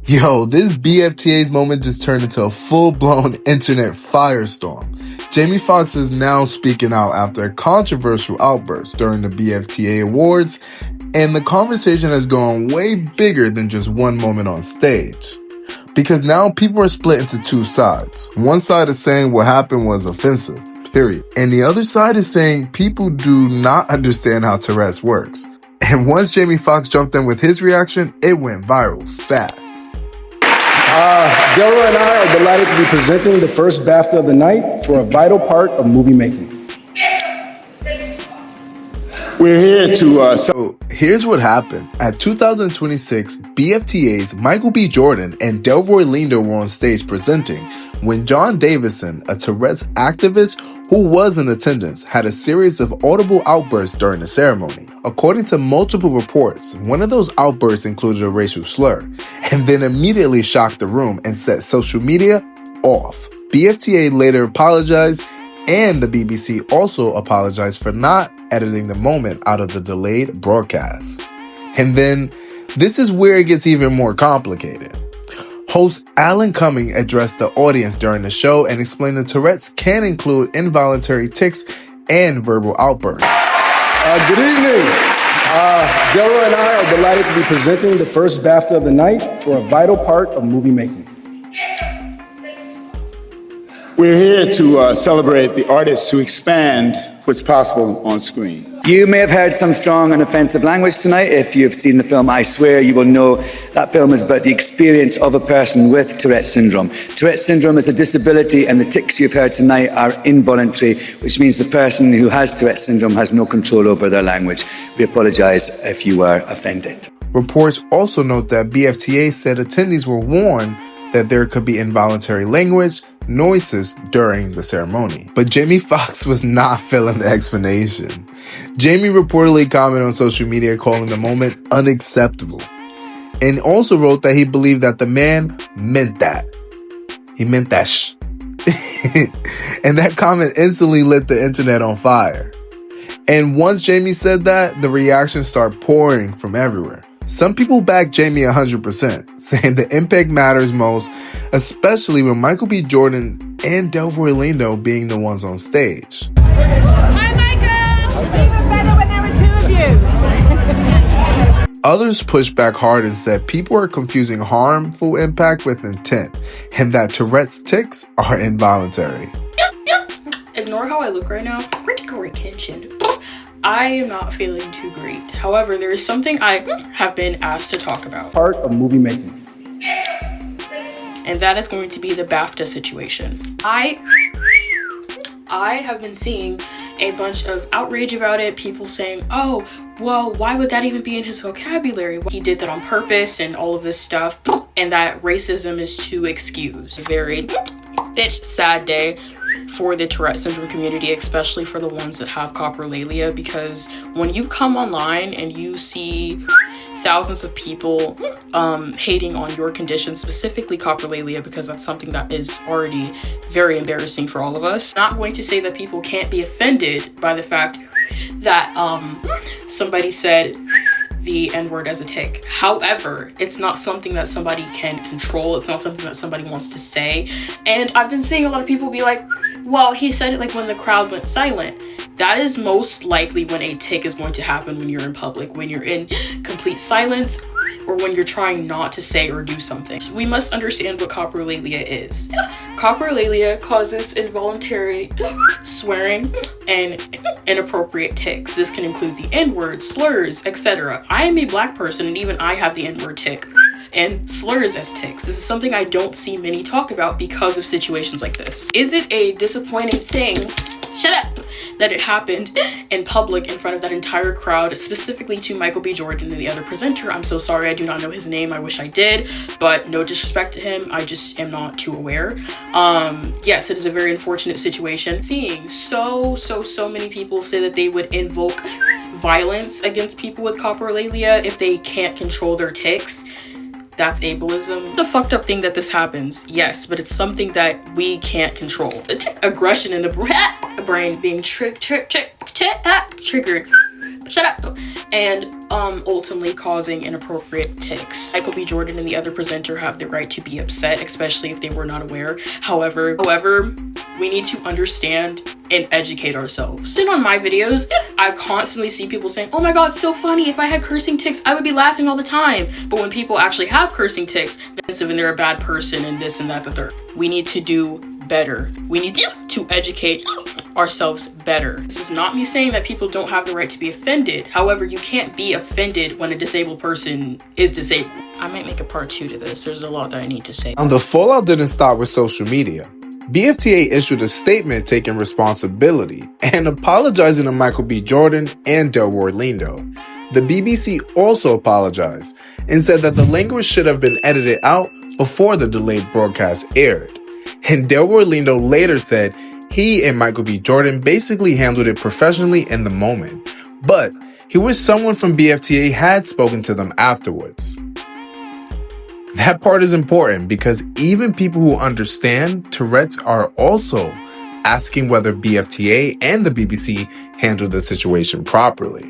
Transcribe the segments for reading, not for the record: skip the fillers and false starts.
Yo, this BFTA's moment just turned into a full-blown internet firestorm. Jamie Foxx is now speaking out after a controversial outburst during the BFTA Awards, and the conversation has gone way bigger than just one moment on stage. Because now people are split into two sides. One side is saying what happened was offensive, period. And the other side is saying people do not understand how Tourette's works. And once Jamie Foxx jumped in with his reaction, it went viral fast. Delroy and I are delighted to be presenting the first BAFTA of the night for a vital part of movie making. We're here to... So here's what happened. At 2026 BFTA's, Michael B. Jordan and Delroy Lindo were on stage presenting when John Davison, a Tourette's activist who was in attendance, had a series of audible outbursts during the ceremony. According to multiple reports, one of those outbursts included a racial slur, and then immediately shocked the room and set social media off. BFTA later apologized, and the BBC also apologized for not editing the moment out of the delayed broadcast. And then, this is where it gets even more complicated. Host Alan Cumming addressed the audience during the show and explained that Tourette's can include involuntary tics and verbal outbursts. Good evening. Delroy and I are delighted to be presenting the first BAFTA of the night for a vital part of movie making. We're here to celebrate the artists who expand what's possible on screen. You may have heard some strong and offensive language tonight. If you've seen the film I Swear, you will know that film is about the experience of a person with Tourette syndrome. Tourette syndrome is a disability, and the tics you've heard tonight are involuntary, which means the person who has Tourette syndrome has no control over their language. We apologize if you were offended. Reports also note that BFTA said attendees were warned that there could be involuntary language, noises during the ceremony. But Jamie Foxx was not feeling the explanation. Jamie reportedly commented on social media calling the moment unacceptable, and also wrote that he believed that the man meant that. He meant that And that comment instantly lit the internet on fire. And once Jamie said that, the reactions start pouring from everywhere. Some people back Jamie 100%, saying the impact matters most, especially with Michael B. Jordan and Delroy Lindo being the ones on stage. Hi, Michael! It's even better when there are two of you. Others pushed back hard and said people are confusing harmful impact with intent, and that Tourette's tics are involuntary. Ignore how I look right now. Critical attention. I am not feeling too great. However, there is something I have been asked to talk about. Part of movie making. And that is going to be the BAFTA situation. I have been seeing a bunch of outrage about it. People saying, oh, well, why would that even be in his vocabulary? He did that on purpose and all of this stuff. And that racism is to excuse. A very bitch sad day for the Tourette syndrome community, especially for the ones that have coprolalia, because when you come online and you see thousands of people hating on your condition, specifically coprolalia, because that's something that is already very embarrassing for all of us. Not going to say that people can't be offended by the fact that somebody said the N-word as a tic. However, it's not something that somebody can control. It's not something that somebody wants to say. And I've been seeing a lot of people be like, well, he said it like when the crowd went silent. That is most likely when a tic is going to happen, when you're in public, when you're in complete silence, or when you're trying not to say or do something. So we must understand what coprolalia is. Coprolalia causes involuntary swearing and inappropriate tics. This can include the N-word, slurs, etc. I am a Black person, and even I have the N-word tic and slurs as tics. This is something I don't see many talk about because of situations like this. Is it a disappointing thing? Shut up! That it happened in public in front of that entire crowd, specifically to Michael B. Jordan and the other presenter. I'm so sorry, I do not know his name. I wish I did, but no disrespect to him. I just am not too aware. Yes, it is a very unfortunate situation. Seeing so many people say that they would invoke violence against people with coprolalia if they can't control their tics. That's ableism. The fucked up thing that this happens, yes, but it's something that we can't control. Aggression in the brain being triggered. Shut up. and ultimately causing inappropriate tics. Michael B. Jordan and the other presenter have the right to be upset, especially if they were not aware. However, we need to understand and educate ourselves. And on my videos, I constantly see people saying, oh my god, so funny, if I had cursing tics, I would be laughing all the time. But when people actually have cursing tics, then they're a bad person and this and that, the third. We need to do better. We need to educate ourselves better. This is not me saying that people don't have the right to be offended. However, you can't be offended when a disabled person is disabled. I might make a part 2 to this. There's a lot that I need to say. The fallout didn't stop with social media. BFTA issued a statement taking responsibility and apologizing to Michael B. Jordan and Delroy Lindo. The BBC also apologized and said that the language should have been edited out before the delayed broadcast aired. And Delroy Lindo later said he and Michael B. Jordan basically handled it professionally in the moment, but he wished someone from BFTA had spoken to them afterwards. That part is important because even people who understand Tourette's are also asking whether BFTA and the BBC handled the situation properly.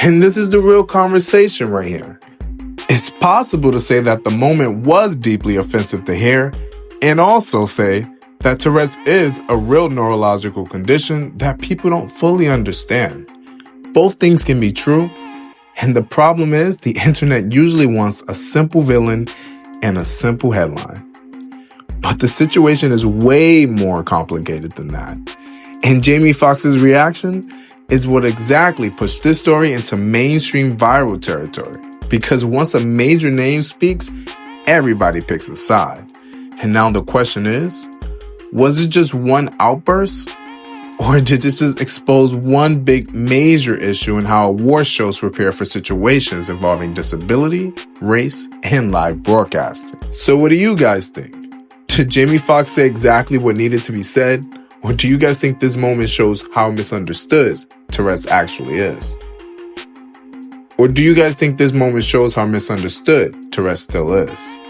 And this is the real conversation right here. It's possible to say that the moment was deeply offensive to hear, and also say that Tourette's is a real neurological condition that people don't fully understand. Both things can be true, and the problem is the internet usually wants a simple villain and a simple headline. But the situation is way more complicated than that. And Jamie Foxx's reaction is what exactly pushed this story into mainstream viral territory. Because once a major name speaks, everybody picks a side. And now the question is, was it just one outburst? Or did this just expose one big major issue in how award shows prepare for situations involving disability, race, and live broadcasting? So what do you guys think? Did Jamie Foxx say exactly what needed to be said? Or do you guys think this moment shows how misunderstood Tourette's actually is? Or do you guys think this moment shows how misunderstood Tourette still is?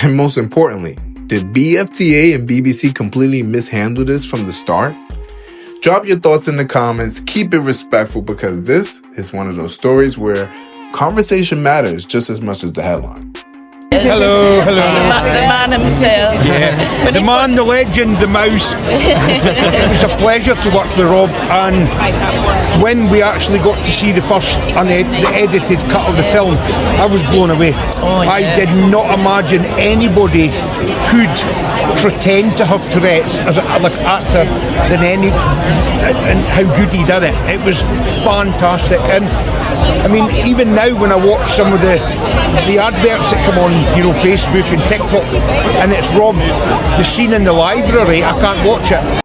And most importantly, did BFTA and BBC completely mishandle this from the start? Drop your thoughts in the comments, keep it respectful, because this is one of those stories where conversation matters just as much as the headline. Hello. The man himself. Yeah. The man, the legend, the mouse. It was a pleasure to work with Rob, and when we actually got to see the first the edited cut of the film, I was blown away. I did not imagine anybody could pretend to have Tourette's as an actor and how good he did it. It was fantastic. And I mean, even now when I watch some of the adverts that come on, Facebook and TikTok, and it's Rob, the scene in the library, I can't watch it.